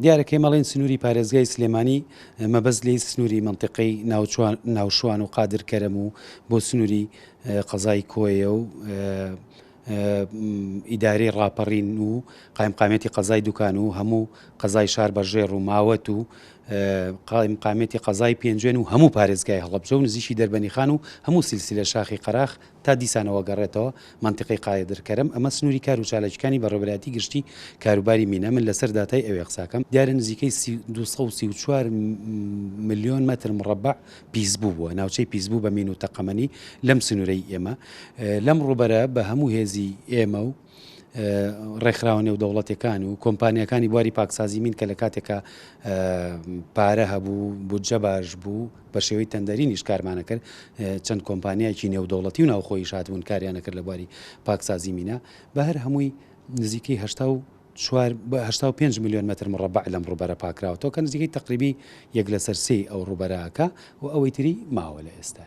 دیارەکەی مەڵێن سنووری پارێزگای سلێمانی مەبەست لێی سنووری منتیقەی ناوشوان و قادر کەرەم و بۆ سنووری قەزای کۆیە و ئیدارەی ڕاپەڕین و قایمقامێتی قەزای دوکان و هەموو قەزای شار بەژێر و ماوەت و قایمقامێتی قەزای پێنجێن و هەموو پارێزگای هەڵەبجە و نزیشی دەربەنیخان و هەموو سیلسیلە شاخی قەراخ تا دیسانەوە گەڕێتەوە منتیقەی قادر کەرەم. ئەمە سنووری کار و چالاکیەکانی بەڕێوەبەرایەتی گشتی کاروباری مینە. من لەسەر داتای ئەوێ قساکەم دیارە نزیکەی 234 ملیۆن مەتر مڕەبع پیسبوو بووە، ناوچەی پیسبوو بە مین و تەقەمەنی لەم سنوورەی ئێمە. لەم ڕوبەرە بە هەموو هێزی ئێمە و ڕێکخراوە نێودەوڵەتەکان و کۆمپانیەکانی بواری پاکسازی مین کە لە کاتێکە پارە هەبوو بودجە باش بوو بە شێوەی تەندەرینیش کارمانە کرد، چەند کۆمپانیایکی نێودەوڵەتی و ناوخۆیی هاتبوون کاریانە کرد لە بواری پاکسازی مینە. بە هەر هەمووی نزیکەی 85 ملیۆن مەتر مڕەبع لەم ڕوبەرە پاکراوەتەوە کە نزیکەی تەقریبی 1/3 ئەو ڕوبەرەکە و ئەوەی تری ماوە لە ئێستا.